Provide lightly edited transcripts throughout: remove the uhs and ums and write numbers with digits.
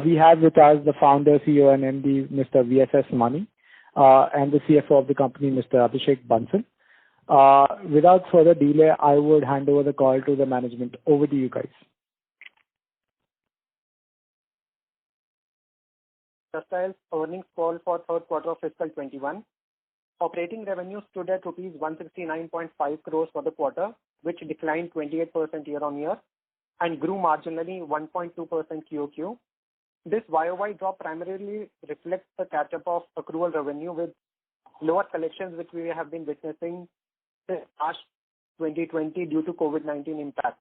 We have with us the founder, CEO, and MD, Mr. VSS Mani, and the CFO of the company, Mr. Abhishek Bansal. Without further delay, I would hand over the call to the management. Over to you guys. Textiles earnings call for third quarter of fiscal 21. Operating revenue stood at rupees 169.5 crores for the quarter, which declined 28% year-on-year and grew marginally 1.2% QOQ. This YOY drop primarily reflects the catch-up of accrual revenue with lower collections which we have been witnessing since March 2020 due to COVID-19 impact.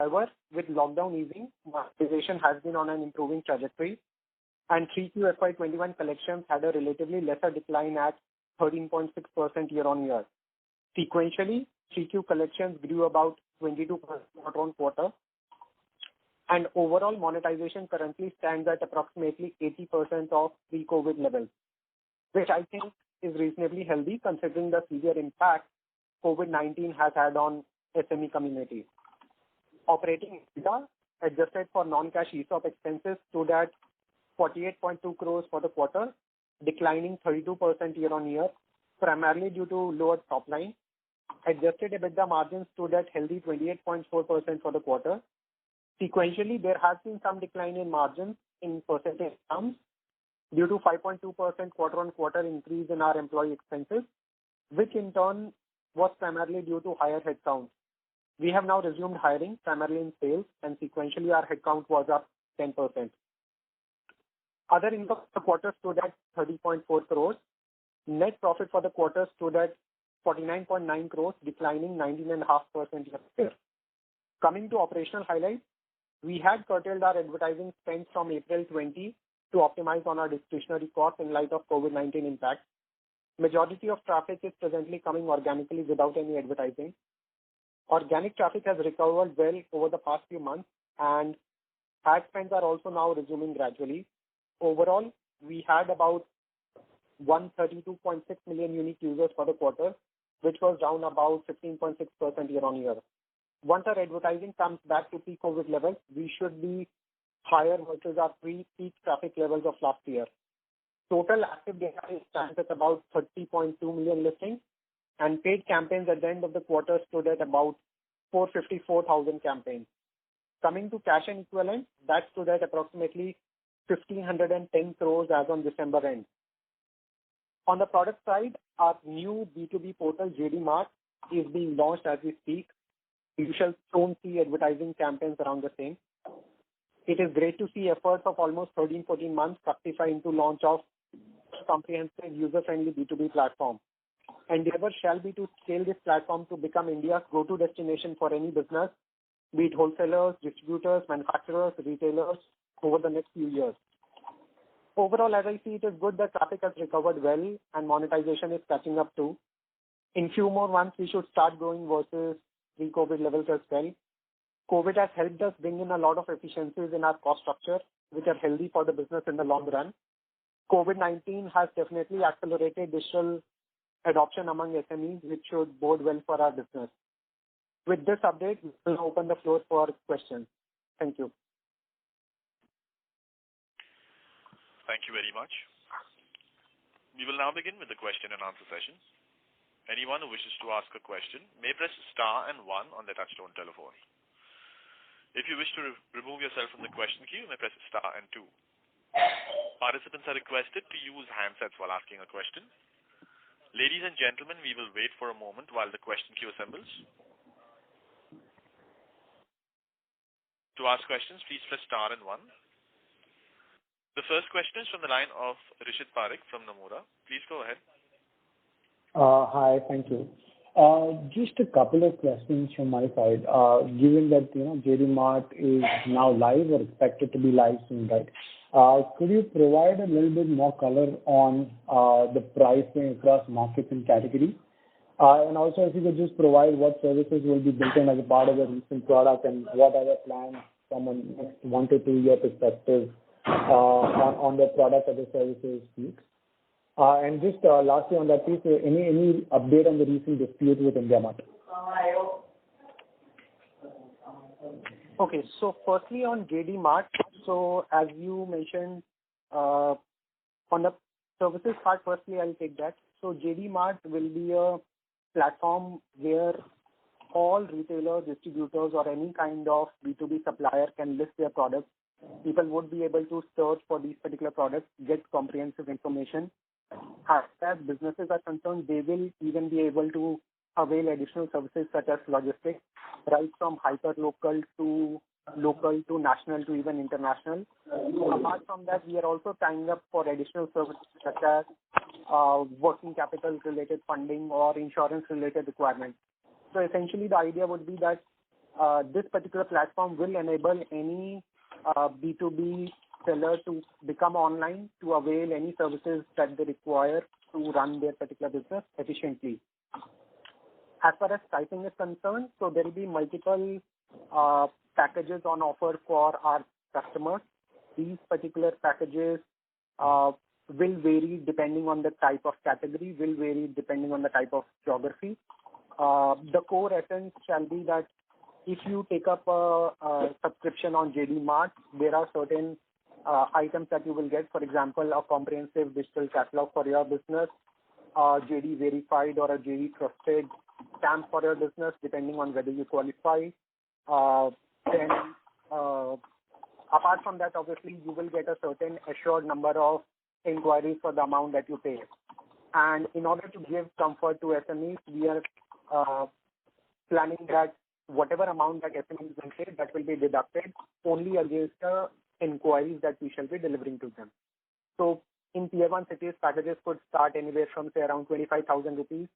However, with lockdown easing, monetization has been on an improving trajectory, and 3Q FY21 collections had a relatively lesser decline at 13.6% year-on-year. Sequentially, 3Q collections grew about 22% quarter-on-quarter, and overall monetization currently stands at approximately 80% of pre-COVID levels, which I think is reasonably healthy considering the severe impact COVID-19 has had on SME community. Operating EBITDA, adjusted for non-cash ESOP expenses, stood at 48.2 crores for the quarter, declining 32% year-on-year, primarily due to lower top line. Adjusted EBITDA margins stood at healthy 28.4% for the quarter. Sequentially, there has been some decline in margins in percentage terms due to 5.2% quarter-on-quarter increase in our employee expenses, which in turn was primarily due to higher headcount. We have now resumed hiring primarily in sales, and sequentially our headcount was up 10%. Other income for the quarter stood at 30.4 crores. Net profit for the quarter stood at 49.9 crores, declining 19.5% year-on-year. Coming to operational highlights, we had curtailed our advertising spends from April 20 to optimize on our discretionary costs in light of COVID-19 impact. Majority of traffic is presently coming organically without any advertising. Organic traffic has recovered well over the past few months, and ad spends are also now resuming gradually. Overall, we had about 132.6 million unique users for the quarter, which was down about 15.6% year-on-year. Once our advertising comes back to pre-COVID levels, we should be higher versus our pre-peak traffic levels of last year. Total active data stands at about 30.2 million listings, and paid campaigns at the end of the quarter stood at about 454,000 campaigns. Coming to cash and equivalent, that stood at approximately 1,510 crores as on December end. On the product side, our new B2B portal JD Mart is being launched as we speak. You shall soon see advertising campaigns around the same. It is great to see efforts of almost 13-14 months fructify into launch of comprehensive user-friendly B2B platform. Endeavor shall be to scale this platform to become India's go-to destination for any business, be it wholesalers, distributors, manufacturers, retailers, over the next few years. Overall, as I see, it is good that traffic has recovered well and monetization is catching up too. In few more months, we should start growing versus pre-COVID levels as well. COVID has helped us bring in a lot of efficiencies in our cost structure, which are healthy for the business in the long run. COVID-19 has definitely accelerated digital adoption among SMEs, which should bode well for our business. With this update, we will open the floor for questions. Thank you. Thank you very much. We will now begin with the question and answer session. Anyone who wishes to ask a question may press star and 1 on their touchtone telephone. If you wish to remove yourself from the question queue, you may press star and 2. Participants are requested to use handsets while asking a question. Ladies and gentlemen, we will wait for a moment while the question queue assembles. To ask questions, please press star and 1. The first question is from the line of Rishit Parikh from Nomura. Please go ahead. Hi, thank you. Just a couple of questions from my side. Given that JD Mart is now live or expected to be live soon, right? Could you provide a little bit more color on the pricing across markets and categories? And also, if you could just provide what services will be built in as a part of the recent product and what are the plans from a next 1 to 2 year perspective on the product or the services piece. And just lastly on that piece, any update on the recent dispute with IndiaMart? Okay. So firstly on JD Mart, so as you mentioned, on the services part, firstly I'll take that. So JD Mart will be a platform where all retailers, distributors or any kind of B2B supplier can list their products. People would be able to search for these particular products, get comprehensive information. As businesses are concerned, they will even be able to avail additional services such as logistics, right from hyper local to national to even international. Apart from that, we are also tying up for additional services such as working capital related funding or insurance related requirements. So essentially the idea would be that this particular platform will enable any B2B seller to become online to avail any services that they require to run their particular business efficiently. As far as pricing is concerned, so there will be multiple packages on offer for our customers. These particular packages will vary depending on the type of category, will vary depending on the type of geography. The core essence shall be that if you take up a subscription on JD Mart, there are certain items that you will get. For example, a comprehensive digital catalog for your business, JD verified or a JD trusted stamp for your business, depending on whether you qualify. Then, apart from that, obviously, you will get a certain assured number of inquiries for the amount that you pay. And in order to give comfort to SMEs, we are planning that whatever amount that SMEs will pay, that will be deducted only against the inquiries that we shall be delivering to them. So in tier 1 cities, packages could start anywhere from say around 25,000 rupees.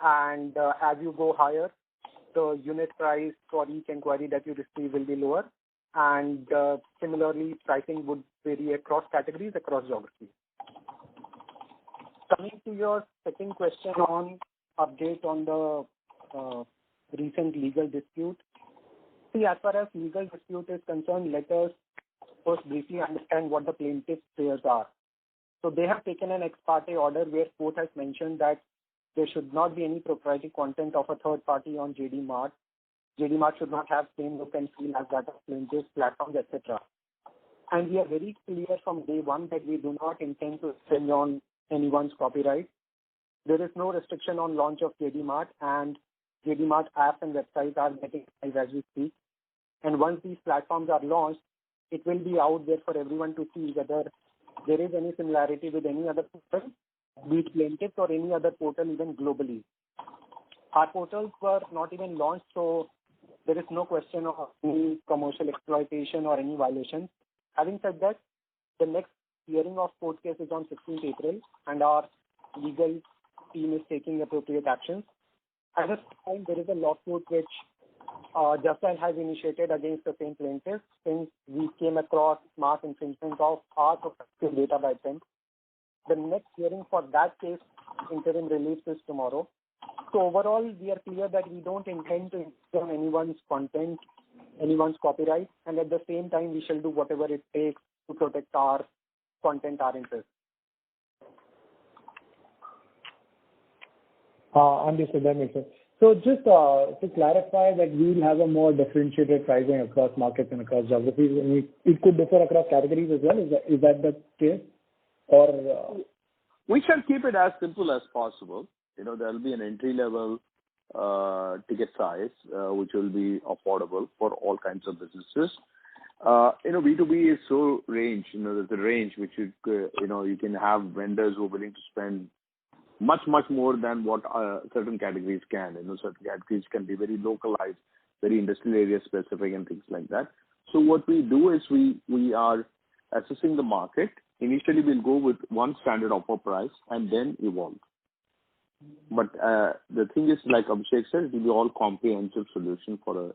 And as you go higher, the unit price for each inquiry that you receive will be lower. And similarly, pricing would vary across categories, across geographies. Coming to your second question on update on the recent legal dispute. See, as far as legal dispute is concerned, let us first briefly understand what the plaintiff's fears are. So they have taken an ex parte order where court has mentioned that there should not be any proprietary content of a third party on JD Mart. JD Mart should not have same look and feel as that of plaintiffs, platforms, etc. And we are very clear from day one that we do not intend to infringe on anyone's copyright. There is no restriction on launch of JD Mart, and JD Mart apps and websites are getting live as we speak. And once these platforms are launched, it will be out there for everyone to see whether there is any similarity with any other portal, be it plaintiffs or any other portal even globally. Our portals were not even launched, so there is no question of any commercial exploitation or any violations. Having said that, the next hearing of court case is on 16th April, and our legal team is taking appropriate actions. At this time, there is a lawsuit which Just Dial has initiated against the same plaintiff since we came across mass infringement of our protected data by them. The next hearing for that case, interim release, is tomorrow. So overall, we are clear that we don't intend to infringe on anyone's content, anyone's copyright, and at the same time, we shall do whatever it takes to protect our content, our interests. Understood. That makes sense. So just to clarify that we will have a more differentiated pricing across markets and across geographies, and it could differ across categories as well. Is that the case? Or we shall keep it as simple as possible. There will be an entry level ticket size which will be affordable for all kinds of businesses. B2B is so range. There's a range which you can have vendors who are willing to spend much more than what certain categories can. Certain categories can be very localized, very industrial area specific, and things like that. So what we do is we are assessing the market. Initially, we'll go with one standard offer price and then evolve. But the thing is, like Abhishek said, it will be all comprehensive solution for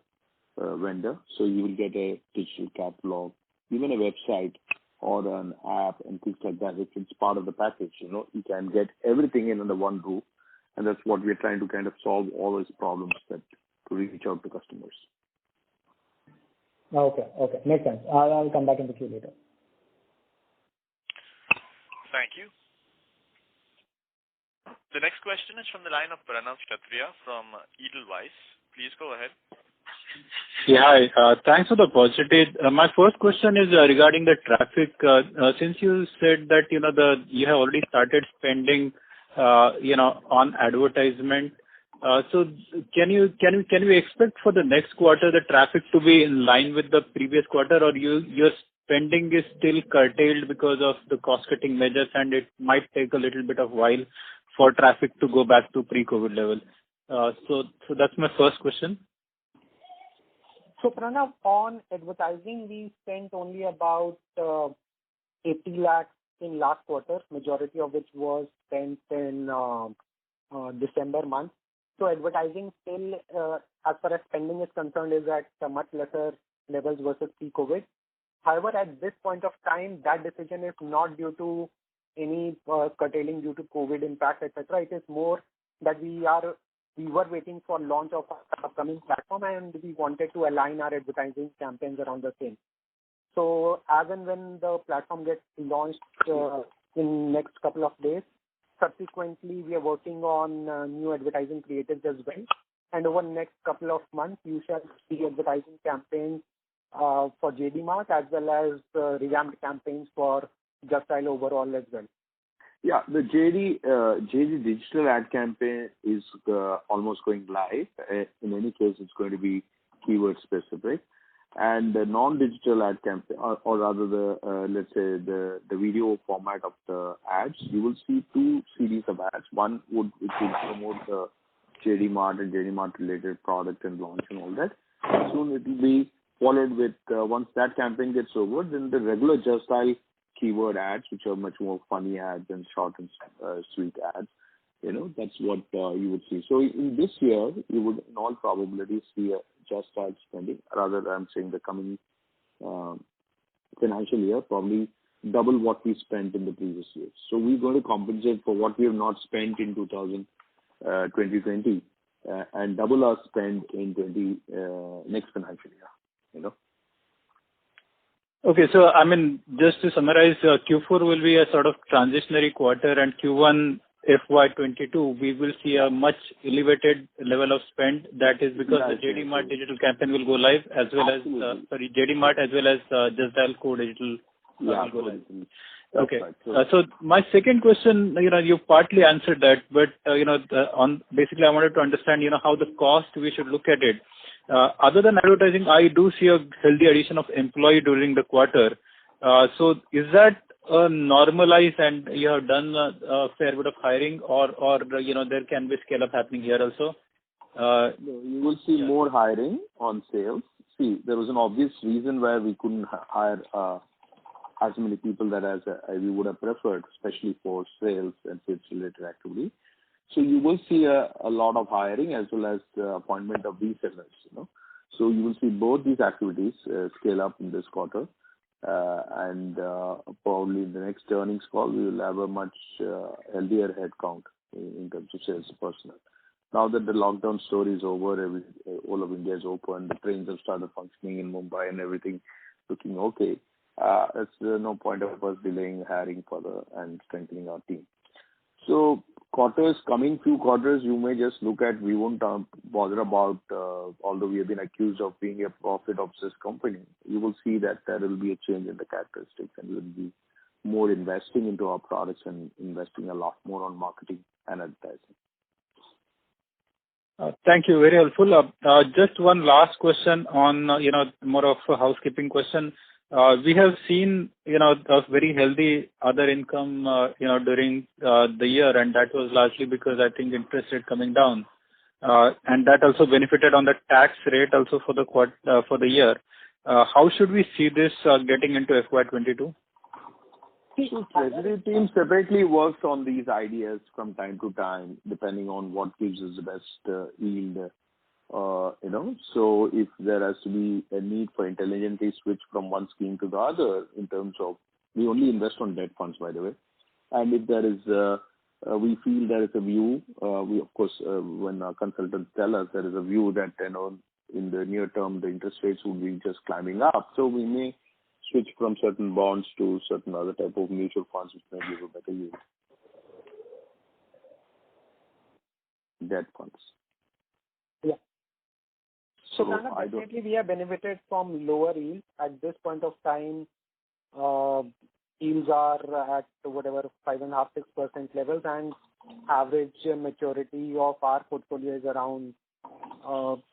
a vendor. So you will get a digital catalog, even a website or an app and things like that. If it's part of the package, you can get everything in under one roof. And that's what we're trying to kind of solve all those problems to reach out to customers. Okay. Makes sense. I'll come back in the queue later. Thank you. The next question is from the line of Pranav Kshatriya from Edelweiss. Please go ahead. Yeah, hi. Thanks for the opportunity. My first question is regarding the traffic. Since you said that, you have already started spending, on advertisement. So can we expect for the next quarter the traffic to be in line with the previous quarter, or your spending is still curtailed because of the cost-cutting measures, and it might take a little bit of while for traffic to go back to pre-COVID level? So that's my first question. So Pranav, on advertising, we spent only about 80 lakhs in last quarter, majority of which was spent in December month. So advertising still, as far as spending is concerned, is at much lesser levels versus pre-COVID. However, at this point of time, that decision is not due to any curtailing due to COVID impact, etc. It is more that we were waiting for launch of our upcoming platform, and we wanted to align our advertising campaigns around the same. So as and when the platform gets launched in next couple of days, subsequently we are working on new advertising creatives as well. And over the next couple of months, you shall see advertising campaigns for JD Mart as well as revamped campaigns for Just Style overall as well. Yeah, the JD digital ad campaign is almost going live. In any case, it's going to be keyword specific. And the non-digital ad campaign, or rather let's say the video format of the ads, you will see two series of ads. One which will promote the JD Mart and JD Mart related product and launch and all that. Soon it will be followed with, once that campaign gets over, then the regular Just Style keyword ads, which are much more funny ads and short and sweet ads. That's what you would see. So in this year, you would in all probability see a Just Style spending, rather I'm saying the coming financial year, probably double what we spent in the previous year. So we're going to compensate for what we have not spent in 2020 and double our spend in next financial year. Okay, so I mean, just to summarize, Q4 will be a sort of transitionary quarter, and Q1 FY22 we will see a much elevated level of spend. That is because the JD Mart digital campaign will go live, as well as JD Mart as well as Just Dial Core digital will go live. Okay. Right. So my second question, you partly answered that, but basically I wanted to understand, how the cost we should look at it. Other than advertising, I do see a healthy addition of employee during the quarter. So is that normalized and you have done a fair bit of hiring, or there can be scale up happening here also? No, you will see more hiring on sales. See, there was an obvious reason why we couldn't hire as many people that as we would have preferred, especially for sales and sales related activity. So you will see a lot of hiring as well as the appointment of resellers. So you will see both these activities scale up in this quarter, and probably in the next earnings call we will have a much healthier headcount in terms of sales personnel. Now that the lockdown story is over, all of India is open, the trains have started functioning in Mumbai and everything looking okay. There's no point of us delaying hiring further and strengthening our team. So coming few quarters, you may just look at, we won't bother about, although we have been accused of being a profit-obsessed company, you will see that there will be a change in the characteristics, and we will be more investing into our products and investing a lot more on marketing and advertising. Thank you. Very helpful. Just one last question on, more of a housekeeping question. We have seen, a very healthy other income, during the year, and that was largely because I think interest rate coming down, and that also benefited on the tax rate also for the year. How should we see this getting into FY22? So Treasury team separately works on these ideas from time to time, depending on what gives us the best yield. So if there has to be a need for intelligently switch from one scheme to the other, in terms of, we only invest on debt funds, by the way. And if there is, we feel there is a view, we of course, when our consultants tell us there is a view that, in the near term, the interest rates will be just climbing up. So we may switch from certain bonds to certain other type of mutual funds which may give a better yield. Debt funds. Yeah. So definitely we have benefited from lower yields. At this point of time, yields are at whatever 5.5-6% levels, and average maturity of our portfolio is around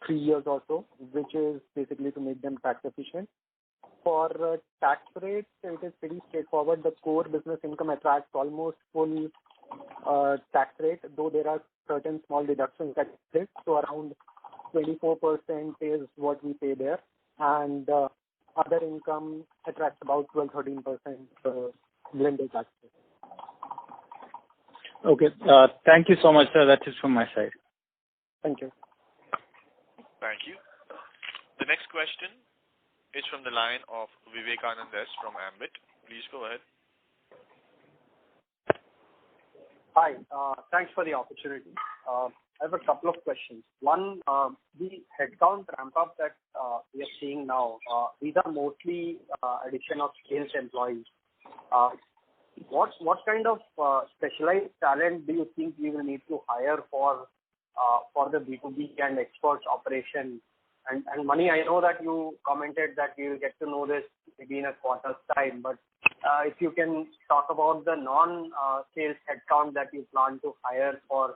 3 years or so, which is basically to make them tax efficient. For tax rates, it is pretty straightforward. The core business income attracts almost full tax rate, though there are certain small deductions that exist. So around 24% is what we pay there, and other income attracts about 12-13% blended tax rate. Okay. Thank you so much, sir. That is from my side. Thank you. Thank you. The next question is from the line of Vivekanand S. from Ambit. Please go ahead. Hi. Thanks for the opportunity. I have a couple of questions. One, the headcount ramp-up that we are seeing now, these are mostly addition of sales employees. What kind of specialized talent do you think we will need to hire for the B2B and exports operation? And Mani, I know that you commented that we will get to know this maybe in a quarter's time, but if you can talk about the non-sales headcount that you plan to hire for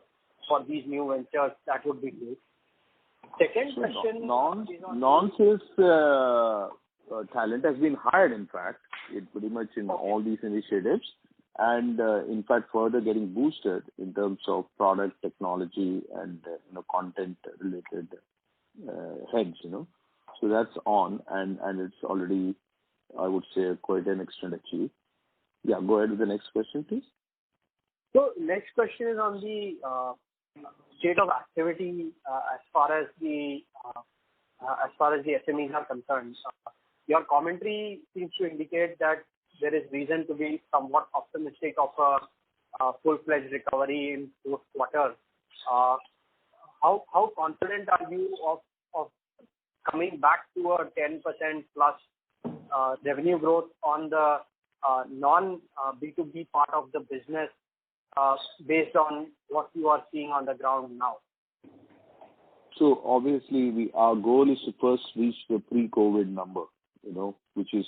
these new ventures, that would be great. Second question. Non-sales talent has been hired, in fact, pretty much in all these initiatives, and in fact further getting boosted in terms of product technology and content related heads. So that's on, and it's already, I would say, quite an extent achieved. Yeah, go ahead with the next question, please. So next question is on the state of activity as far as the SMEs are concerned. Your commentary seems to indicate that there is reason to be somewhat optimistic of a full-fledged recovery in fourth quarter. How confident are you of coming back to a 10% plus revenue growth on the non-B2B part of the business based on what you are seeing on the ground now? So obviously, our goal is to first reach the pre-COVID number, which is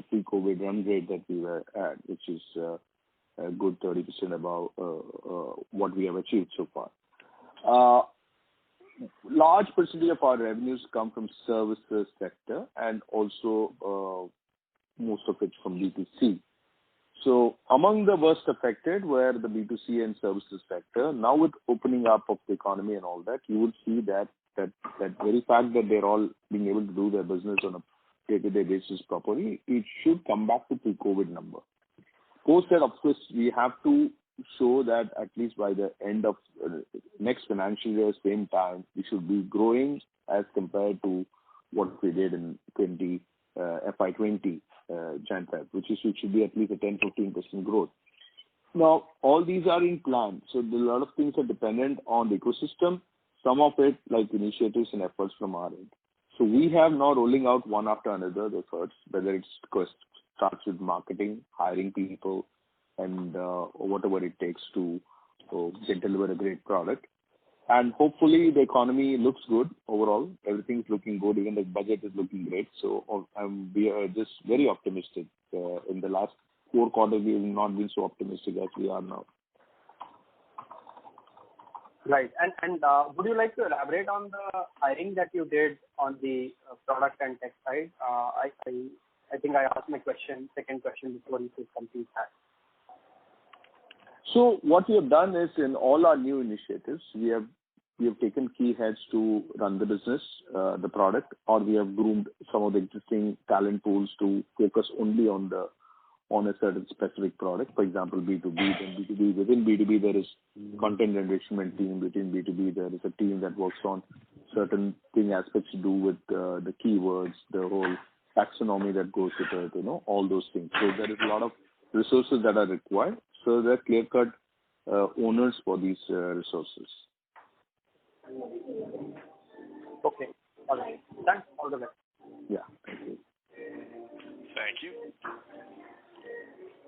pre-COVID run rate that we were at, which is a good 30% above what we have achieved so far. Large percentage of our revenues come from services sector, and also most of it from B2C. So among the worst affected were the B2C and services sector. Now with opening up of the economy and all that, you would see that very fact that they're all being able to do their business on a day-to-day basis properly, it should come back to pre-COVID number. Post that, of course, we have to show that at least by the end of next financial year, same time, we should be growing as compared to what we did in FY20 Jan-Feb, which should be at least a 10-15% growth. Now, all these are in plan, so a lot of things are dependent on the ecosystem. Some of it, like initiatives and efforts from our end. So we have now rolling out one after another the efforts, whether it starts with marketing, hiring people, and whatever it takes to deliver a great product. And hopefully the economy looks good overall. Everything is looking good. Even the budget is looking great. So we are just very optimistic. In the last 4 quarters, we have not been so optimistic as we are now. Right. And would you like to elaborate on the hiring that you did on the product and tech side? I think I asked my second question before you could complete that. So what we have done is in all our new initiatives, we have taken key heads to run the business, the product, or we have groomed some of the existing talent pools to focus only on a certain specific product. For example, B2B. Then B2B, within B2B, there is content enrichment team. Within B2B, there is a team that works on certain aspects to do with the keywords, the whole taxonomy that goes with it, all those things. So there is a lot of resources that are required. So there are clear-cut owners for these resources. Okay. All right. Thanks. All the best. Yeah. Thank you. Thank you.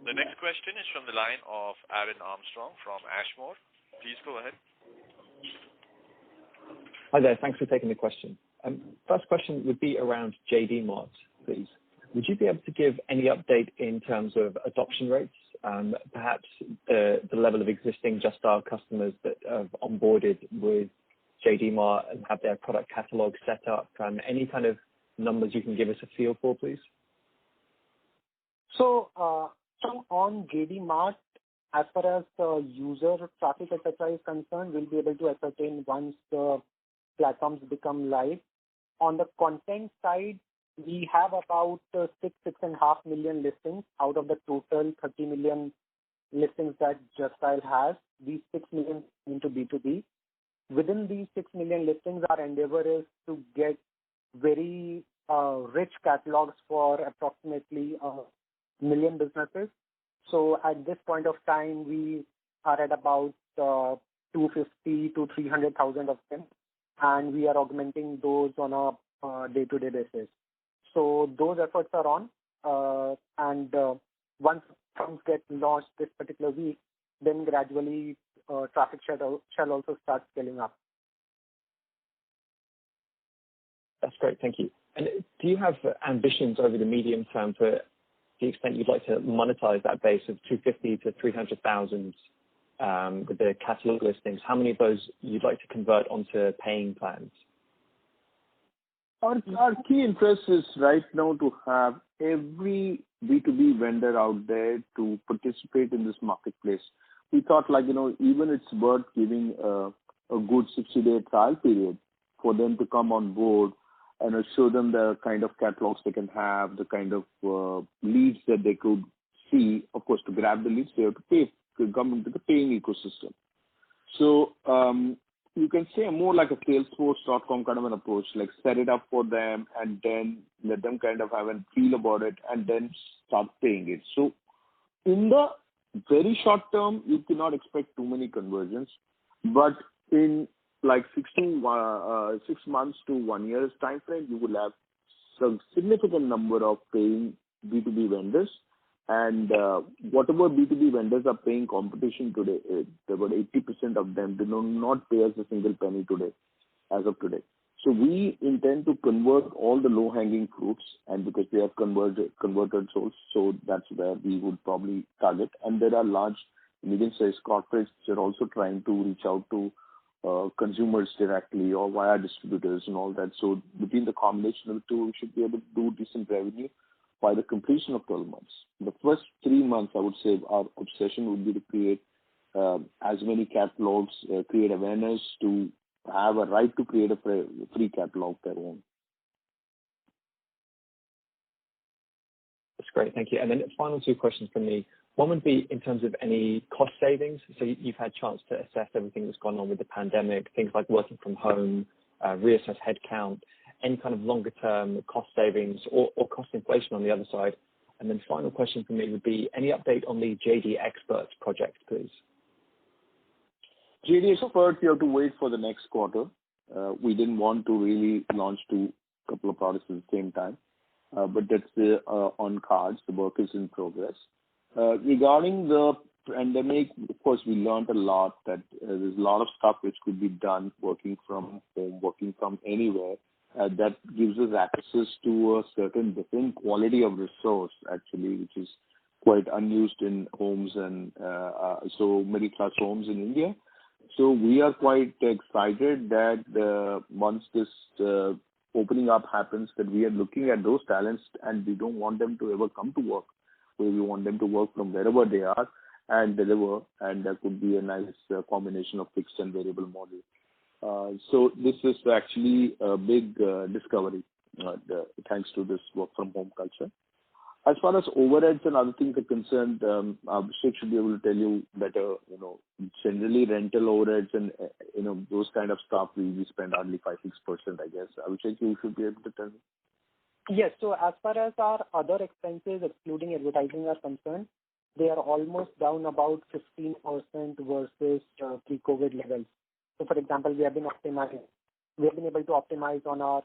The next question is from the line of Aaron Armstrong from Ashmore. Please go ahead. Hi there. Thanks for taking the question. First question would be around JD Mart, please. Would you be able to give any update in terms of adoption rates, perhaps the level of existing Just Dial customers that have onboarded with JD Mart and have their product catalog set up? Any kind of numbers you can give us a feel for, please? So on JD Mart, as far as user traffic, etc. is concerned, we'll be able to ascertain once the platforms become live. On the content side, we have about 6.5 million listings out of the total 30 million listings that Just Dial has. These 6 million into B2B. Within these 6 million listings, our endeavor is to get very rich catalogs for approximately 1 million businesses. So at this point of time, we are at about 250 to 300,000 of them, and we are augmenting those on a day-to-day basis. So those efforts are on, and once things get launched this particular week, then gradually traffic shall also start scaling up. That's great, thank you. And do you have ambitions over the medium term for the extent you'd like to monetize that base of 250 to 300,000 with the catalog listings? How many of those you'd like to convert onto paying plans? Our key interest is right now to have every B2B vendor out there to participate in this marketplace. We thought even it's worth giving a good 60-day trial period for them to come on board and show them the kind of catalogs they can have, the kind of leads that they could see. Of course, to grab the leads, they have to pay to come into the paying ecosystem. So you can say more like a Salesforce.com kind of an approach, like set it up for them and then let them kind of have a feel about it and then start paying it. So in the very short term, you cannot expect too many conversions, but in like 6 months to 1 year's time frame, you will have some significant number of paying B2B vendors. And whatever B2B vendors are paying competition today, about 80% of them do not pay us a single penny today, as of today. So we intend to convert all the low-hanging fruits, and because we have converted souls, so that's where we would probably target. And there are large, medium-sized corporates that are also trying to reach out to consumers directly or via distributors and all that. So between the combination of the two, we should be able to do decent revenue by the completion of 12 months. The first 3 months, I would say our obsession would be to create as many catalogs, create awareness to have a right to create a free catalog of their own. That's great, thank you. And then final 2 questions from me. One would be in terms of any cost savings. So you've had a chance to assess everything that's gone on with the pandemic, things like working from home, reassess headcount, any kind of longer term cost savings or cost inflation on the other side. And then final question for me would be any update on the JD Experts project, please? JD Experts, you have to wait for the next quarter. We didn't want to really launch a couple of products at the same time, but that's on cards. The work is in progress. Regarding the pandemic, of course, we learned a lot that there's a lot of stuff which could be done working from home, working from anywhere. That gives us access to a certain different quality of resource, actually, which is quite unused in homes and so middle-class homes in India. So we are quite excited that once this opening up happens, that we are looking at those talents and we don't want them to ever come to work. So we want them to work from wherever they are and deliver, and there could be a nice combination of fixed and variable model. So this is actually a big discovery thanks to this work from home culture. As far as overheads and other things are concerned, Abhishek should be able to tell you better. Generally rental overheads and those kind of stuff we spend hardly 5-6%, I guess. Abhishek, you should be able to tell me. Yes. So as far as our other expenses, excluding advertising, are concerned, they are almost down about 15% versus pre-COVID levels. So, for example, we have been able to optimize on our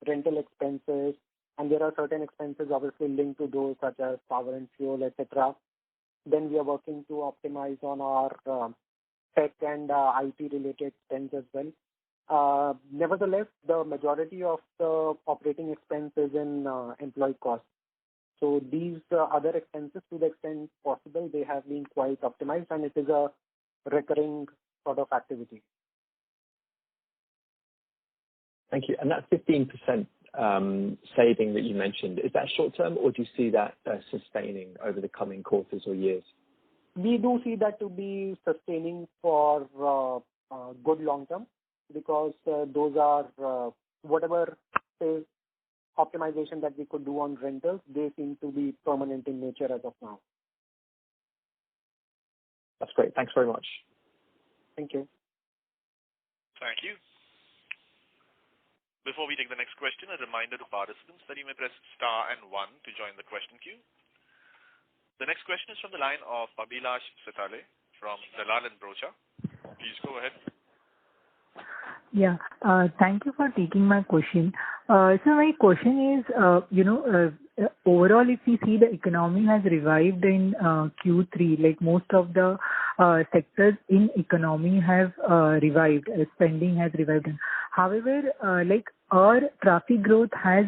rental expenses, and there are certain expenses obviously linked to those, such as power and fuel, etc. Then we are working to optimize on our tech and IT-related spends as well. Nevertheless, the majority of the operating expense is in employee costs. So these other expenses, to the extent possible, they have been quite optimized, and it is a recurring sort of activity. Thank you. And that 15% saving that you mentioned, is that short term, or do you see that sustaining over the coming quarters or years? We do see that to be sustaining for good long term, because those are whatever say optimization that we could do on rentals, they seem to be permanent in nature as of now. That's great. Thanks very much. Thank you. Thank you. Before we take the next question, a reminder to participants that you may press star and 1 to join the question queue. The next question is from the line of Abhilash Sitale from Dalal & Broacha. Please go ahead. Yeah. Thank you for taking my question. So my question is, overall, if we see the economy has revived in Q3, like most of the sectors in economy have revived, spending has revived. However, like our traffic growth has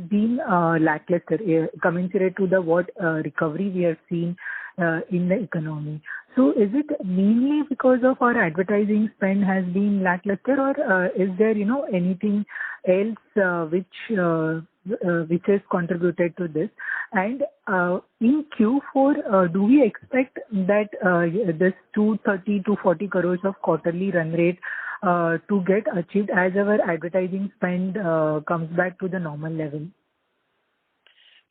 been lackluster, commensurate to the what recovery we have seen in the economy. So is it mainly because of our advertising spend has been lackluster, or is there anything else which has contributed to this? And in Q4, do we expect that this 230 to 40 crores of quarterly run rate to get achieved as our advertising spend comes back to the normal level?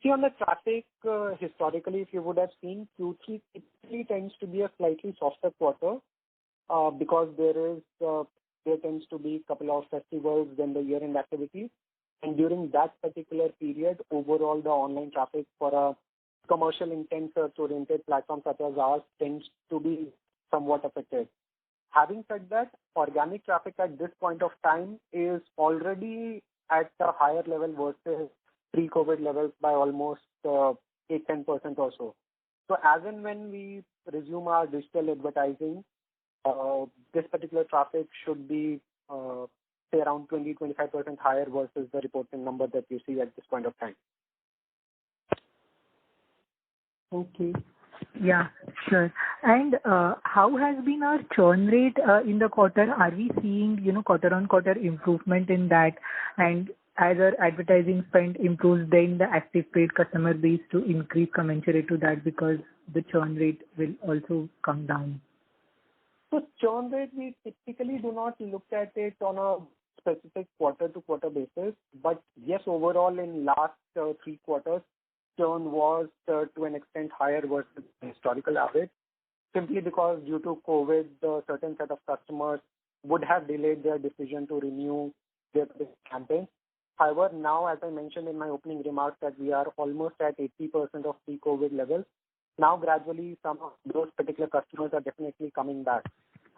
See, on the traffic, historically, if you would have seen, Q3 typically tends to be a slightly softer quarter because there tends to be a couple of festivals, then the year-end activities. And during that particular period, overall, the online traffic for a commercial intent search-oriented platform such as ours tends to be somewhat affected. Having said that, organic traffic at this point of time is already at a higher level versus pre-COVID levels by almost 8-10% or so. So as and when we resume our digital advertising, this particular traffic should be say around 20-25% higher versus the reported number that you see at this point of time. Okay. Yeah, sure. And how has been our churn rate in the quarter? Are we seeing, quarter-on-quarter improvement in that? And as our advertising spend improves, then the active paid customer base to increase commensurate to that, because the churn rate will also come down. So churn rate, we typically do not look at it on a specific quarter-to-quarter basis. But yes, overall in last 3 quarters, churn was to an extent higher versus the historical average, simply because due to COVID, a certain set of customers would have delayed their decision to renew their campaign. However, now, as I mentioned in my opening remarks, that we are almost at 80% of pre-COVID levels. Now, gradually, some of those particular customers are definitely coming back.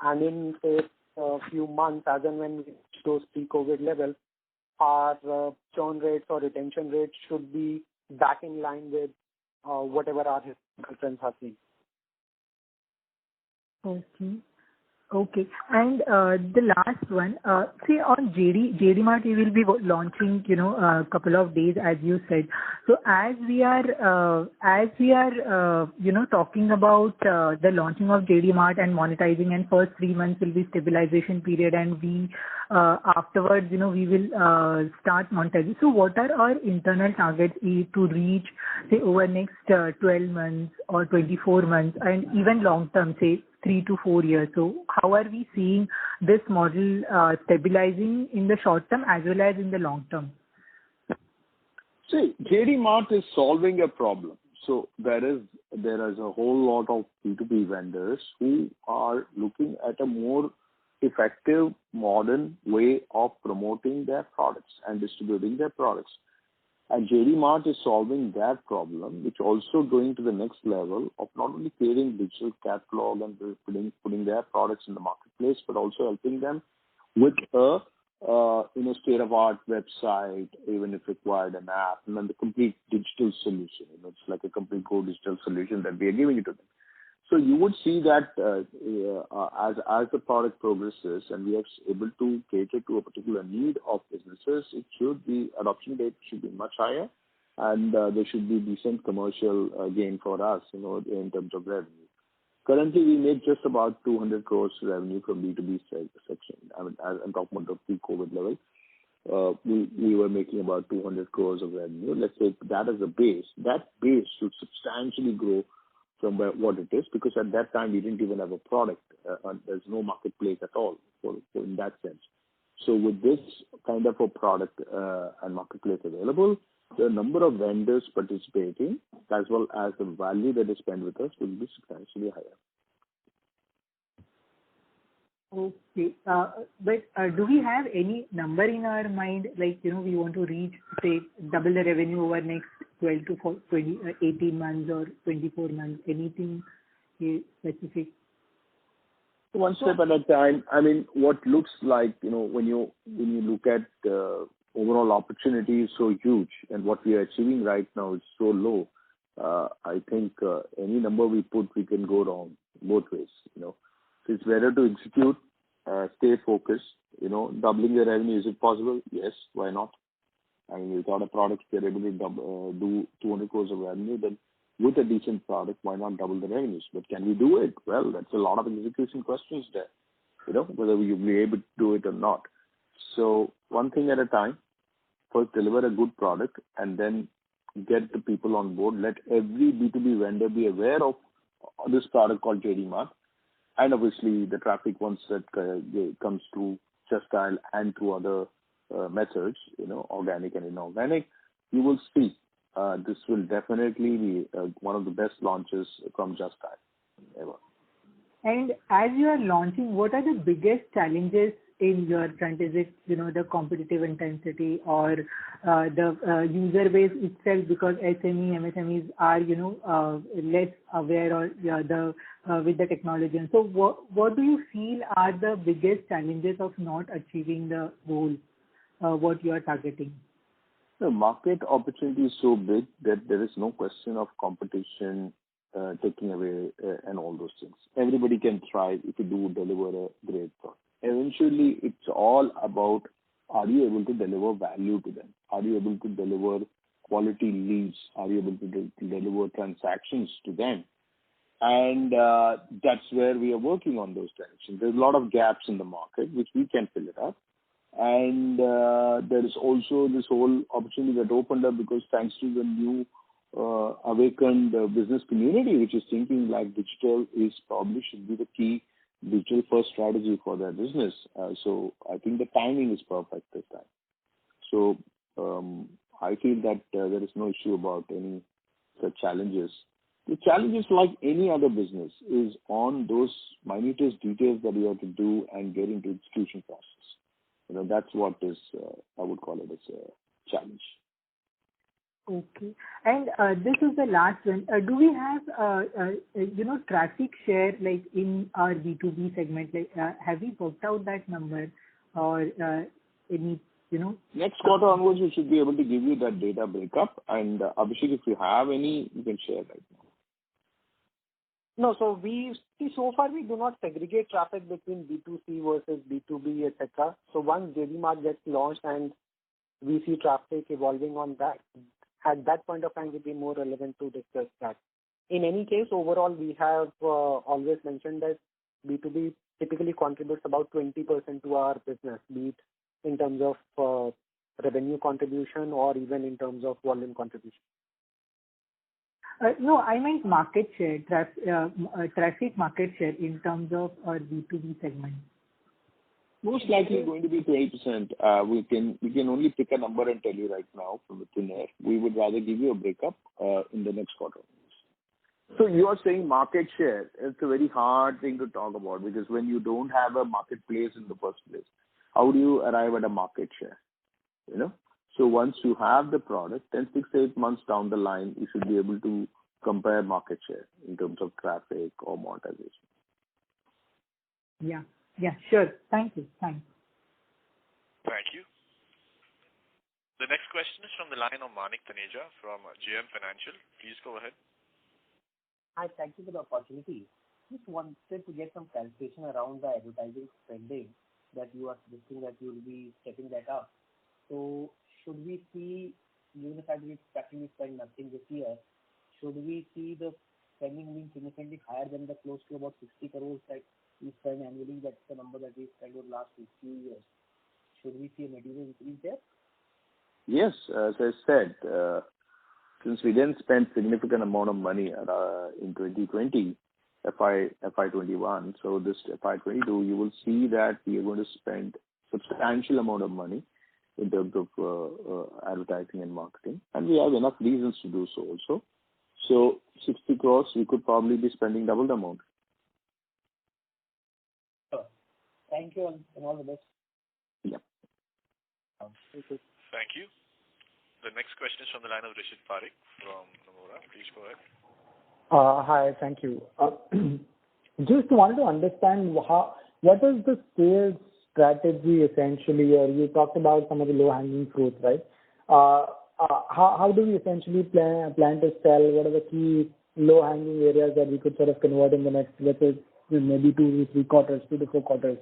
And in, say, a few months, as and when we reach those pre-COVID levels, our churn rates or retention rates should be back in line with whatever our historical trends have been. Okay. And the last one, say on JD Mart, we will be launching, a couple of days, as you said. So as we are, talking about the launching of JD Mart and monetizing, and first 3 months will be stabilization period, and we afterwards, we will start monetizing. So what are our internal targets to reach, say, over next 12 months or 24 months, and even long term, say 3 to 4 years? So how are we seeing this model stabilizing in the short term as well as in the long term? See, JD Mart is solving a problem. So there is a whole lot of B2B vendors who are looking at a more effective, modern way of promoting their products and distributing their products. And JD Mart is solving that problem, which also going to the next level of not only creating digital catalog and putting their products in the marketplace, but also helping them with a state-of-art website, even if required an app, and then the complete digital solution. It's like a complete core digital solution that we are giving it to them. So you would see that as the product progresses and we are able to cater to a particular need of businesses, adoption rate should be much higher, and there should be decent commercial gain for us, in terms of revenue. Currently, we make just about 200 crores revenue from B2B section. I mean, I'm talking about the pre-COVID level. We were making about 200 crores of revenue. Let's say that as a base. That base should substantially grow from what it is, because at that time we didn't even have a product. There's no marketplace at all for in that sense. So with this kind of a product and marketplace available, the number of vendors participating as well as the value that is spent with us will be substantially higher. Okay. But do we have any number in our mind, like, we want to reach, say, double the revenue over next 12 to 18 months or 24 months? Anything specific? One step at a time. I mean, what looks like, when you look at overall opportunity is so huge, and what we are achieving right now is so low. I think any number we put, we can go wrong both ways. So it's better to execute, stay focused. Doubling the revenue, is it possible? Yes, why not? I mean, without a product, we are able to do 200 crores of revenue. Then, with a decent product, why not double the revenues? But can we do it? Well, that's a lot of execution questions there. Whether we will be able to do it or not. So one thing at a time. First, deliver a good product, and then get the people on board. Let every B2B vendor be aware of this product called JD Mart. And obviously, the traffic, once that comes through Just Dial and through other methods, organic and inorganic, you will see this will definitely be one of the best launches from Just Dial ever. And as you are launching, what are the biggest challenges in your front? Is it, the competitive intensity or the user base itself, because MSMEs are, less aware or with the technology? And so what do you feel are the biggest challenges of not achieving the goal, what you are targeting? The market opportunity is so big that there is no question of competition taking away and all those things. Everybody can thrive if you deliver a great product. Eventually, it's all about, are you able to deliver value to them? Are you able to deliver quality leads? Are you able to deliver transactions to them? And that's where we are working on those directions. There's a lot of gaps in the market, which we can fill it up. And there is also this whole opportunity that opened up because thanks to the new awakened business community, which is thinking like digital should be the key digital first strategy for their business. So I think the timing is perfect this time. So I feel that there is no issue about any such challenges. The challenges, like any other business, is on those minutest details that you have to do and get into execution process. That's what is, I would call it as a challenge. Okay. And this is the last one. Do we have, traffic share, like in our B2B segment? Like, have we worked out that number or any, Next quarter onwards, we should be able to give you that data breakup. And Abhishek, if you have any, you can share right now. No, so far we do not segregate traffic between B2C versus B2B, etc. So once JD Mart gets launched and we see traffic evolving on that, at that point of time it will be more relevant to discuss that. In any case, overall we have always mentioned that B2B typically contributes about 20% to our business, be it in terms of revenue contribution or even in terms of volume contribution. No, I meant market share, traffic market share in terms of our B2B segment. Most likely going to be 20%. We can only pick a number and tell you right now from the thin air. We would rather give you a breakup in the next quarter. So you are saying market share. It's a very hard thing to talk about because when you don't have a marketplace in the first place, how do you arrive at a market share? So once you have the product, then 6-8 months down the line, you should be able to compare market share in terms of traffic or monetization. Yeah, sure. Thank you. Thanks. Thank you. The next question is from the line of Manik Taneja from JM Financial. Please go ahead. Hi, thank you for the opportunity. Just wanted to get some clarification around the advertising spending that you are suggesting that you will be stepping that up. So should we see, even if I will practically spend nothing this year, should we see the spending being significantly higher than the close to about 60 crores that we spend annually? That's the number that we spend over the last few years. Should we see a material increase there? Yes, as I said, since we didn't spend significant amount of money in 2020, FY21, so this FY22, you will see that we are going to spend substantial amount of money in terms of advertising and marketing, and we have enough reasons to do so also. So 60 crores, we could probably be spending double the amount. Sure. Thank you and all the best. Yeah. Thank you. Thank you. The next question is from the line of Rishit Parikh from Nomura. Please go ahead. Hi, thank you. Just wanted to understand what is the sales strategy essentially, or you talked about some of the low-hanging fruits, right? How do we essentially plan to sell? What are the key low-hanging areas that we could sort of convert in the next, let's say, maybe 2 to 3 quarters, 2 to 4 quarters?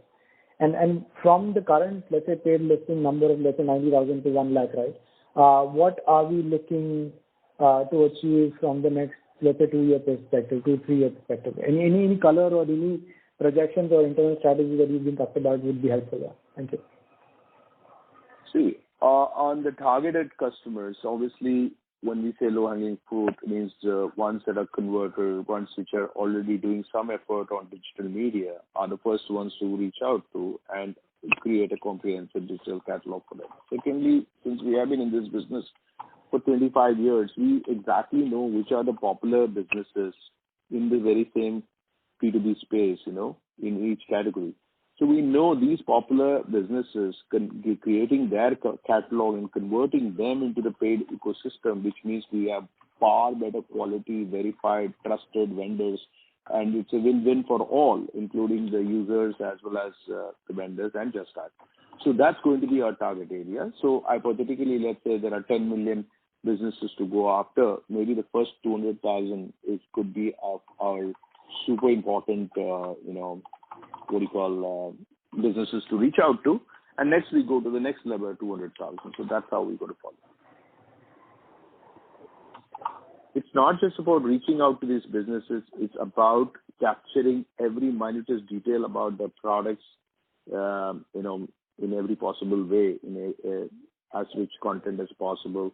And from the current, let's say, paid listing number of, let's say, 90,000 to 1 lakh, right? What are we looking to achieve from the next, let's say, 2-year perspective, 2-3-year perspective? Any color or any projections or internal strategy that you've been talked about would be helpful there. Thank you. See, on the targeted customers, obviously, when we say low-hanging fruit, it means ones that are converted, ones which are already doing some effort on digital media are the first ones to reach out to and create a comprehensive digital catalog for them. Secondly, since we have been in this business for 25 years, we exactly know which are the popular businesses in the very same P2B space, in each category. So we know these popular businesses creating their catalog and converting them into the paid ecosystem, which means we have far better quality, verified, trusted vendors, and it's a win-win for all, including the users as well as the vendors and Just Start. So that's going to be our target area. So hypothetically, let's say there are 10 million businesses to go after. Maybe the first 200,000 could be our super important, businesses to reach out to. And next we go to the next level, 200,000. So that's how we're going to follow. It's not just about reaching out to these businesses. It's about capturing every minutest detail about the products, in every possible way, in as rich content as possible.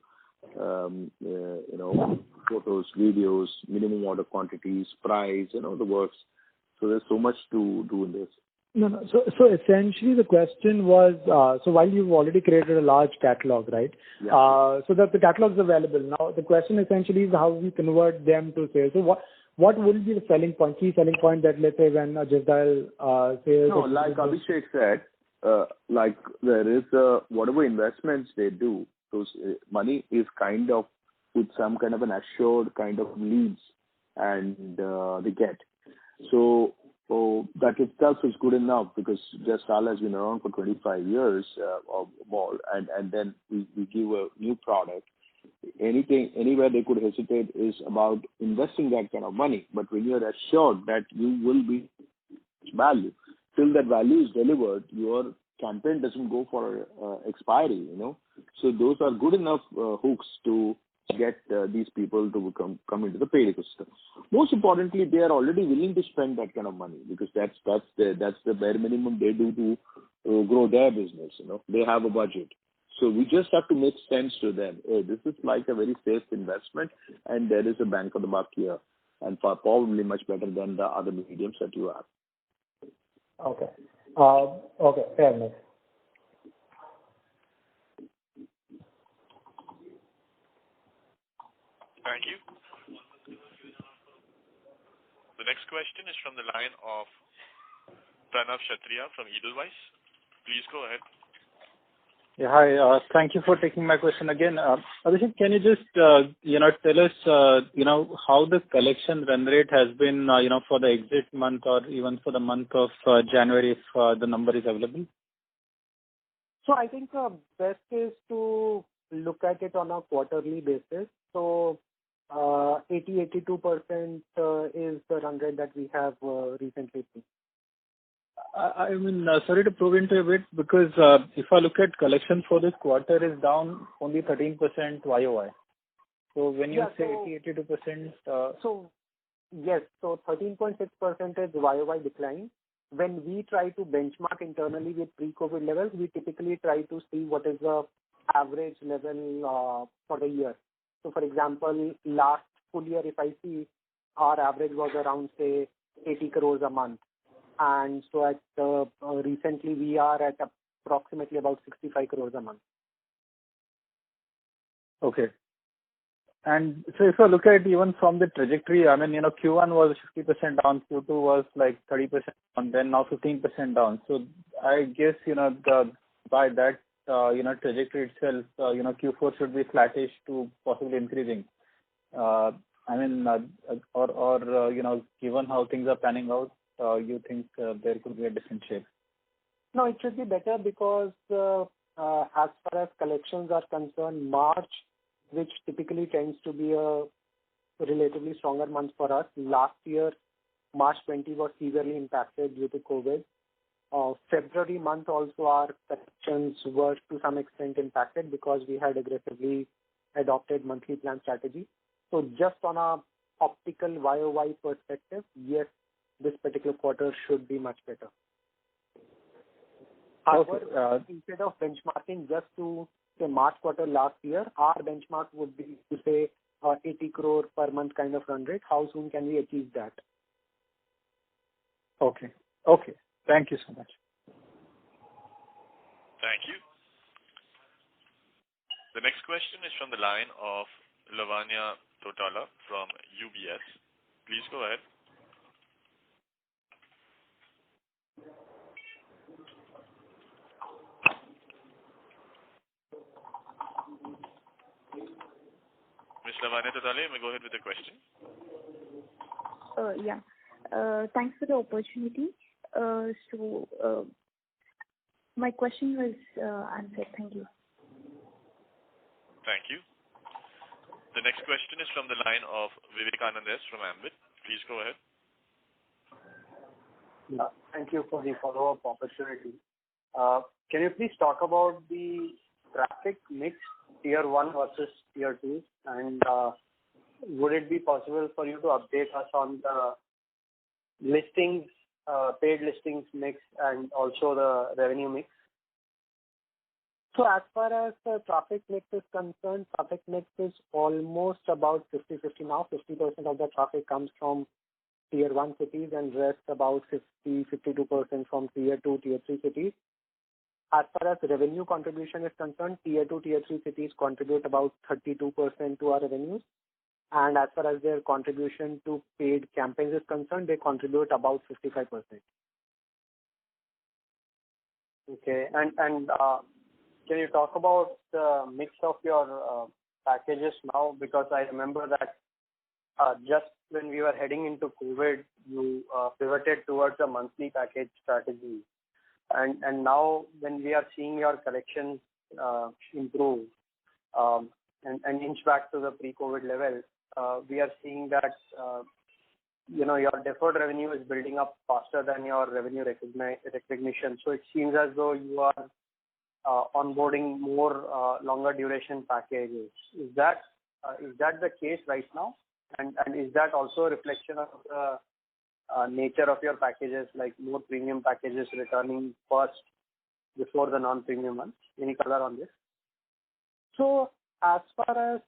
Photos, videos, minimum order quantities, price, the works. So there's so much to do in this. No. So essentially the question was, so while you've already created a large catalog, right? Yeah. So that the catalog is available. Now the question essentially is how we convert them to sales. So what will be the key selling point that, let's say, when a Just Dial sales? No, like Abhishek said, like there is whatever investments they do, those money is kind of with some kind of an assured kind of leads, and they get. So that itself is good enough because Just Dial has been around for 25 years or more, and then we give a new product. Anywhere they could hesitate is about investing that kind of money. But when you're assured that you will be value, till that value is delivered, your campaign doesn't go for expiry, So those are good enough hooks to get these people to come into the paid ecosystem. Most importantly, they are already willing to spend that kind of money because that's the bare minimum they do to grow their business. They have a budget. So we just have to make sense to them. Hey, this is like a very safe investment, and there is a bang for the buck here, and probably much better than the other mediums that you have. Okay. Fair enough. Thank you. The next question is from the line of Pranav Kshatriya from Edelweiss. Please go ahead. Yeah, hi. Thank you for taking my question again. Abhishek, can you just, tell us, how the collection run rate has been, for the exit month or even for the month of January, if the number is available? So I think best is to look at it on a quarterly basis. So 80-82% is the run rate that we have recently seen. I mean, sorry to probe into a bit, because if I look at collection for this quarter is down only 13% YOY. So when you say 80-82%... So yes, so 13.6% is YOY decline. When we try to benchmark internally with pre-COVID levels, we typically try to see what is the average level for the year. So for example, last full year, if I see, our average was around, say, 80 crores a month. And so at recently we are at approximately about 65 crores a month. Okay. And so if I look at it even from the trajectory, I mean, Q1 was 50% down, Q2 was like 30% down, then now 15% down. So I guess, by that, trajectory itself, Q4 should be flattish to possibly increasing. Given how things are panning out, you think there could be a different shape? No, it should be better because as far as collections are concerned, March, which typically tends to be a relatively stronger month for us. Last year, March 20 was severely impacted due to COVID. February month also our collections were to some extent impacted because we had aggressively adopted monthly plan strategy. So just on a optical YOY perspective, yes, this particular quarter should be much better. However, instead of benchmarking just to the March quarter last year, our benchmark would be to say 80 crore per month kind of run rate. How soon can we achieve that? Okay. Thank you so much. Thank you. The next question is from the line of Lavanya Totala from UBS. Please go ahead. Ms. Lavanya Totala, you may go ahead with the question. Thanks for the opportunity. My question was answered. Thank you. Thank you. The next question is from the line of Vivekanand S. from Ambit. Please go ahead. Thank you for the follow-up opportunity. Can you please talk about the traffic mix, tier 1 versus tier 2? And would it be possible for you to update us on the listings, paid listings mix and also the revenue mix? So as far as the traffic mix is concerned, traffic mix is almost about 50-50 now. 50% of the traffic comes from tier 1 cities and rest about 50-52% from tier 2, tier 3 cities. As far as revenue contribution is concerned, tier 2, tier 3 cities contribute about 32% to our revenues. And as far as their contribution to paid campaigns is concerned, they contribute about 55%. Okay. And can you talk about the mix of your packages now? Because I remember that just when we were heading into COVID, you pivoted towards a monthly package strategy. And now when we are seeing your collections improve and inch back to the pre-COVID level, we are seeing that your deferred revenue is building up faster than your revenue recognition. So it seems as though you are onboarding more longer duration packages. Is that the case right now? And is that also a reflection of the nature of your packages, like more premium packages returning first before the non-premium ones? Any color on this? So as far as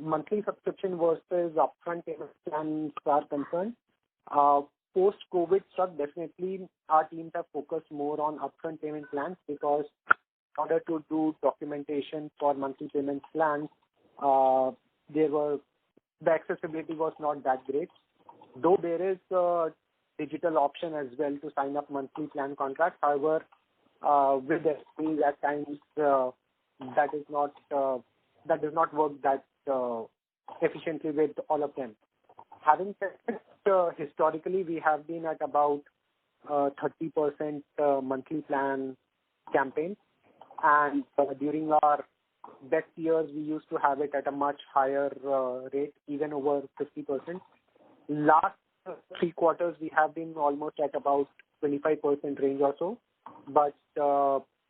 monthly subscription versus upfront payment plans are concerned, post-COVID struck, definitely our teams have focused more on upfront payment plans because in order to do documentation for monthly payment plans, the accessibility was not that great. Though there is a digital option as well to sign up monthly plan contracts, however, with SPs at times that does not work that efficiently with all of them. Having said that, historically we have been at about 30% monthly plan campaigns, and during our best years, we used to have it at a much higher rate, even over 50%. Last 3 quarters, we have been almost at about 25% range or so. But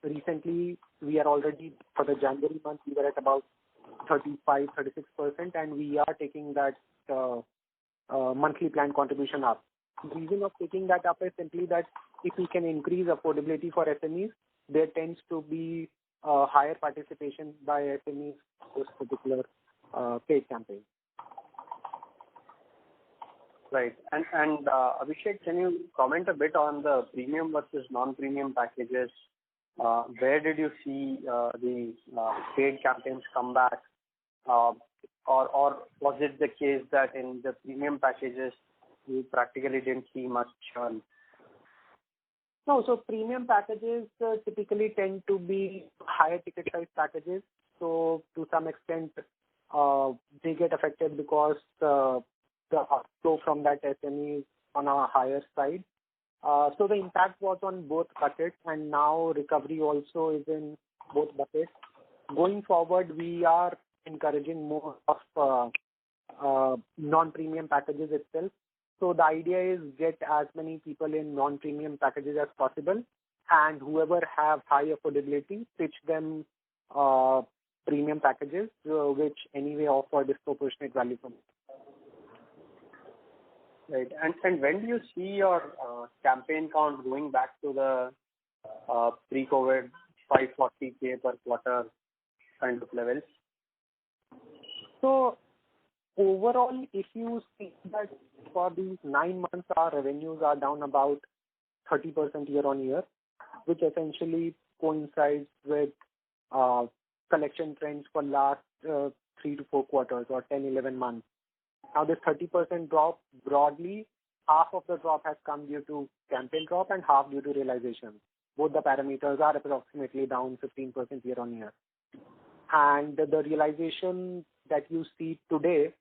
recently, we are already, for the January month, we were at about 35, 36%, and we are taking that monthly plan contribution up. The reason of taking that up is simply that if we can increase affordability for SMEs, there tends to be higher participation by SMEs in this particular paid campaign. Right. And Abhishek, can you comment a bit on the premium versus non-premium packages? Where did you see the paid campaigns come back? Or was it the case that in the premium packages, you practically didn't see much churn? No, so premium packages typically tend to be higher ticket size packages. So to some extent, they get affected because the outflow from that SME is on a higher side. So the impact was on both buckets, and now recovery also is in both buckets. Going forward, we are encouraging more of non-premium packages itself. So the idea is get as many people in non-premium packages as possible, and whoever have high affordability, pitch them premium packages, which anyway offer disproportionate value from it. Right. And when do you see your campaign count going back to the pre-COVID 540K per quarter kind of levels? So overall, if you see that for these 9 months, our revenues are down about 30% year on year, which essentially coincides with collection trends for last 3 to 4 quarters or 10, 11 months. Now, this 30% drop, broadly, half of the drop has come due to campaign drop and half due to realization. Both the parameters are approximately down 15% year on year. And the realization that you see today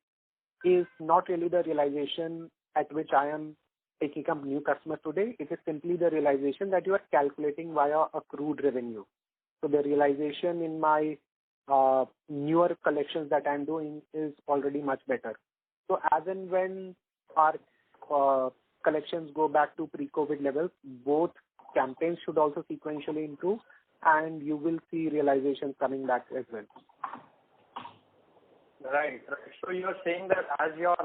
is not really the realization at which I am taking up new customers today. It is simply the realization that you are calculating via accrued revenue. So the realization in my newer collections that I'm doing is already much better. So as and when our collections go back to pre-COVID levels, both campaigns should also sequentially improve, and you will see realizations coming back as well. Right. So you're saying that as your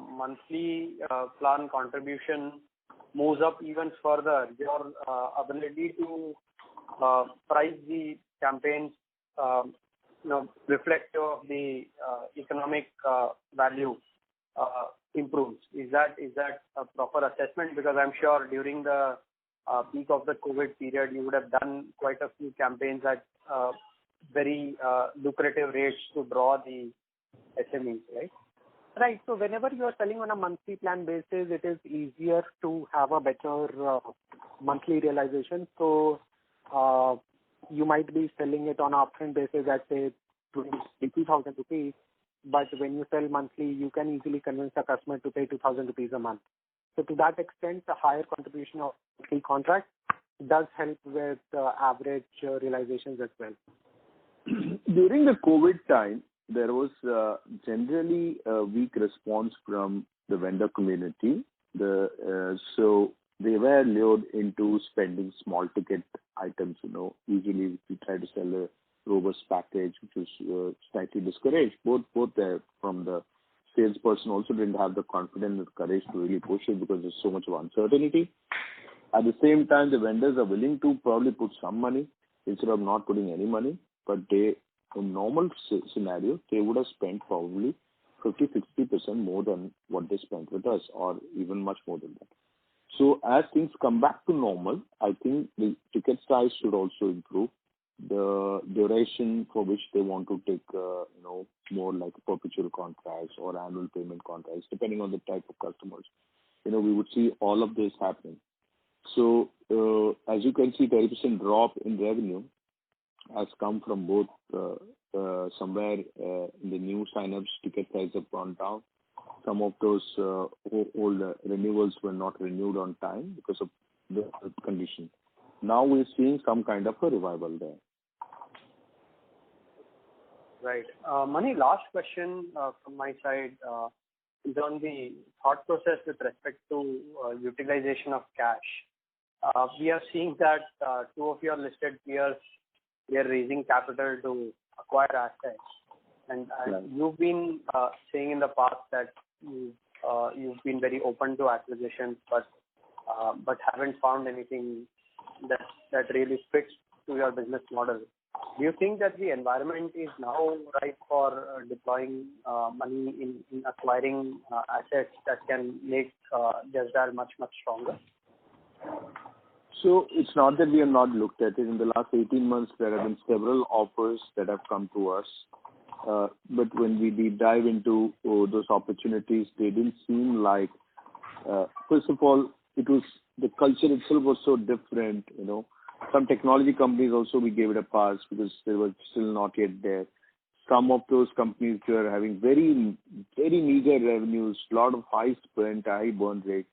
monthly plan contribution moves up even further, your ability to price the campaigns, reflective of the economic value improves. Is that a proper assessment? Because I'm sure during the peak of the COVID period, you would have done quite a few campaigns at very lucrative rates to draw the SMEs, right? Right. So whenever you are selling on a monthly plan basis, it is easier to have a better monthly realization. So you might be selling it on an upfront basis at, say, 2,000 rupees. But when you sell monthly, you can easily convince a customer to pay 2,000 rupees a month. So to that extent, the higher contribution of monthly contract does help with average realizations as well. During the COVID time, there was generally a weak response from the vendor community. So they were lured into spending small ticket items. Usually we try to sell a robust package, which was slightly discouraged. Both from the salesperson also didn't have the confidence and courage to really push it because there's so much of uncertainty. At the same time, the vendors are willing to probably put some money instead of not putting any money. But in normal scenario, they would have spent probably 50-60% more than what they spent with us, or even much more than that. So as things come back to normal, I think the ticket size should also improve. The duration for which they want to take, more like perpetual contracts or annual payment contracts, depending on the type of customers, we would see all of this happening. So as you can see, 30% drop in revenue has come from both somewhere in the new sign-ups, ticket size have gone down. Some of those old renewals were not renewed on time because of the condition. Now we're seeing some kind of a revival there. Right. Mani, last question from my side is on the thought process with respect to utilization of cash. We are seeing that two of your listed peers, they are raising capital to acquire assets. And you've been saying in the past that you've been very open to acquisitions, but haven't found anything that really fits to your business model. Do you think that the environment is now right for deploying money in acquiring assets that can make Just Dial much, much stronger? So it's not that we have not looked at it. In the last 18 months, there have been several offers that have come to us. But when we deep dive into those opportunities, they didn't seem like, first of all, it was the culture itself was so different, Some technology companies also we gave it a pass because they were still not yet there. Some of those companies were having very, very meager revenues, a lot of high spend, high burn rate.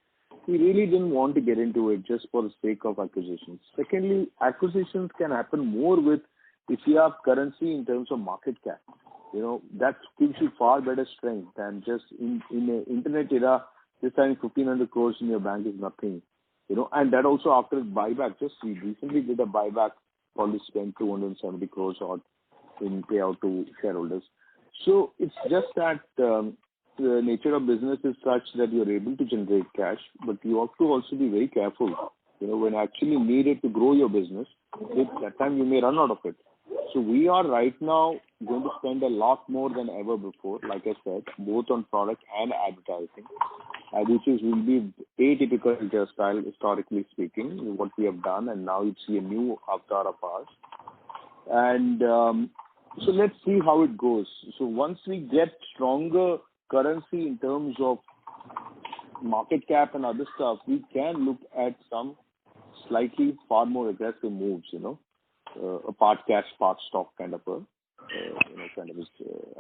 We really didn't want to get into it just for the sake of acquisitions. Secondly, acquisitions can happen more with if you have currency in terms of market cap. That gives you far better strength than just in the internet era, just having 1,500 crores in your bank is nothing. And that also after buyback. We recently did a buyback, probably spent 270 crores odd in payout to shareholders. So it's just that the nature of business is such that you're able to generate cash, but you have to also be very careful. When actually needed to grow your business, at that time you may run out of it. So we are right now going to spend a lot more than ever before, like I said, both on product and advertising, which will be atypical Just Dial, historically speaking, what we have done, and now you see a new avatar of ours. And so let's see how it goes. So once we get stronger currency in terms of market cap and other stuff, we can look at some slightly far more aggressive moves, a part cash, part stock kind of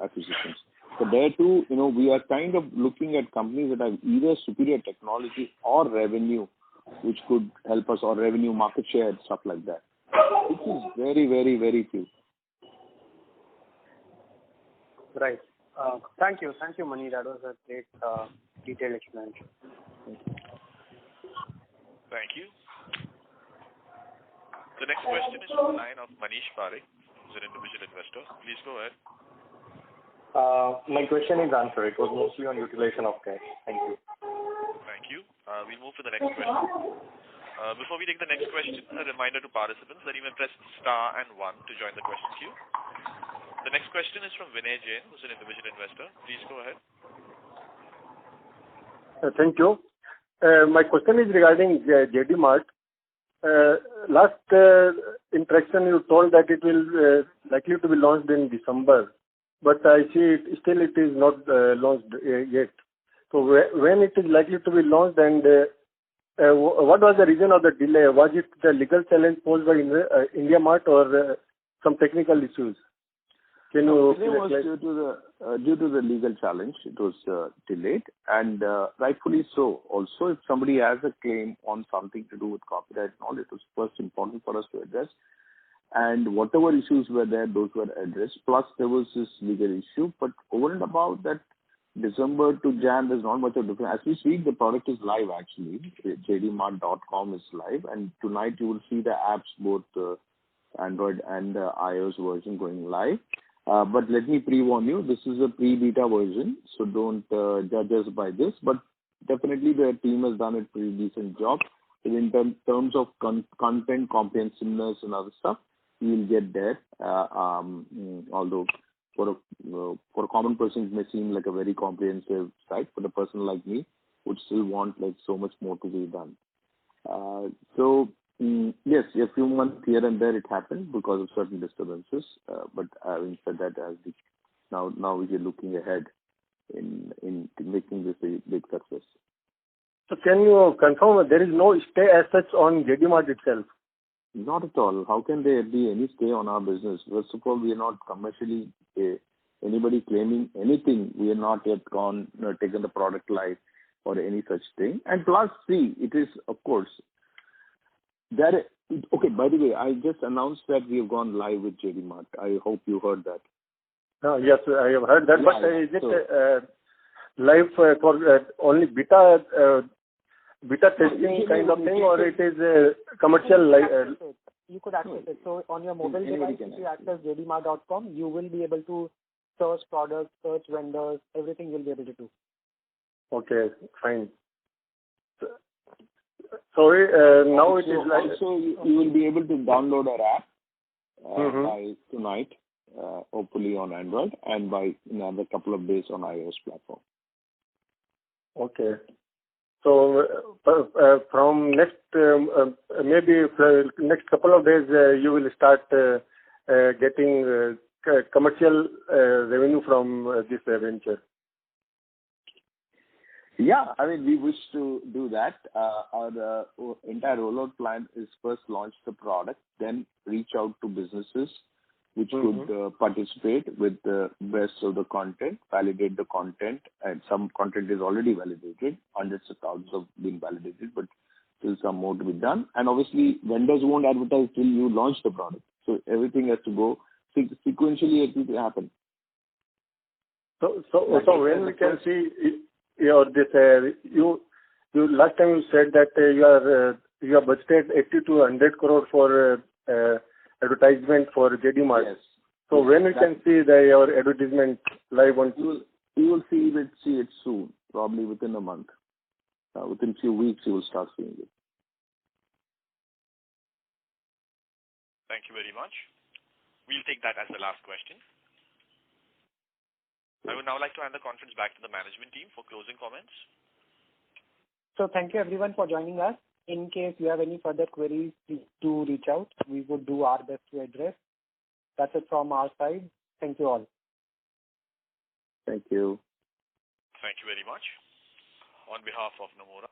acquisitions. So there too, we are kind of looking at companies that have either superior technology or revenue, which could help us, or revenue, market share, stuff like that. It is very, very, very few. Right. Thank you, Mani. That was a great detailed explanation. Thank you. The next question is from the line of Manish Parekh, who's an individual investor. Please go ahead. My question is answered. It was mostly on utilization of cash. Thank you. Thank you. We'll move to the next question. Before we take the next question, a reminder to participants that you may press star and 1 to join the question queue. The next question is from Vinay Jain, who's an individual investor. Please go ahead. Thank you. My question is regarding JD Mart. Last interaction you told that it will likely to be launched in December, but I see it is not launched yet. So when it is likely to be launched, and what was the reason of the delay? Was it the legal challenge posed by India Mart or some technical issues? Can you? It was due to the legal challenge. It was delayed, and rightfully so. Also, if somebody has a claim on something to do with copyright and all, it was first important for us to address. And whatever issues were there, those were addressed. Plus, there was this legal issue. But over and above that, December to Jan, there's not much of a difference. As we speak, the product is live actually. JDMart.com is live, and tonight you will see the apps, both Android and iOS version, going live. But let me pre-warn you, this is a pre-beta version, so don't judge us by this. But definitely the team has done a pretty decent job. And in terms of content comprehensiveness and other stuff, you will get there. Although for a common person, it may seem like a very comprehensive site. For a person like me, would still want like so much more to be done. Yes, a few months here and there it happened because of certain disturbances. But having said that, now we are looking ahead in making this a big success. So can you confirm there is no stay as such on JD Mart itself? Not at all. How can there be any stay on our business? First of all, we are not commercially anybody claiming anything. We are not yet taken the product live or any such thing. And plus, see, it is of course. Okay, by the way, I just announced that we have gone live with JD Mart. I hope you heard that. Yes, I have heard that, but is it live for only beta testing kind of thing, or it is commercial? You could access it. So on your mobile device, if you access jdmart.com, you will be able to search products, search vendors, everything you'll be able to do. Okay, fine. So now it is like... Also, you will be able to download our app by tonight, hopefully on Android, and by another couple of days on iOS platform. Okay. So from next, maybe next couple of days, you will start getting commercial revenue from this venture. Yeah, I mean, we wish to do that. Our entire rollout plan is first launch the product, then reach out to businesses which could participate with the best of the content, validate the content, and some content is already validated. Hundreds of thousands have been validated, but still some more to be done. And obviously, vendors won't advertise till you launch the product. So everything has to go sequentially. It will happen. So when we can see your this you last time you said that you have budgeted 80 to 100 crore for advertisement for JD Mart. Yes. So when we can see your advertisement live on? You will see it soon, probably within a month. Within few weeks, you will start seeing it. Thank you very much. We'll take that as the last question. I would now like to hand the conference back to the management team for closing comments. So thank you everyone for joining us. In case you have any further queries, please do reach out. We would do our best to address. That's it from our side. Thank you all. Thank you. Thank you very much. On behalf of Nomura.